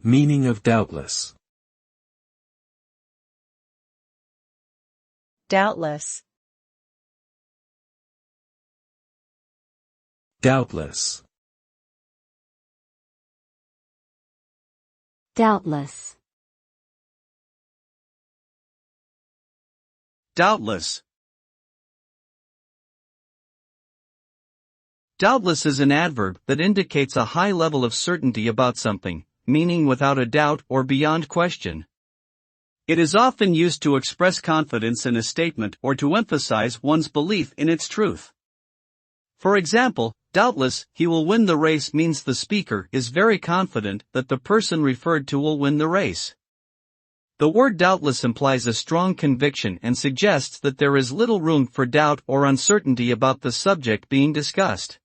Meaning of doubtless. Doubtless. Doubtless. Doubtless. Doubtless. Doubtless is an adverb that indicates a high level of certainty about something, meaning without a doubt or beyond question. It is often used to express confidence in a statement or to emphasize one's belief in its truth. For example, doubtless he will win the race means the speaker is very confident that the person referred to will win the race. The word doubtless implies a strong conviction and suggests that there is little room for doubt or uncertainty about the subject being discussed.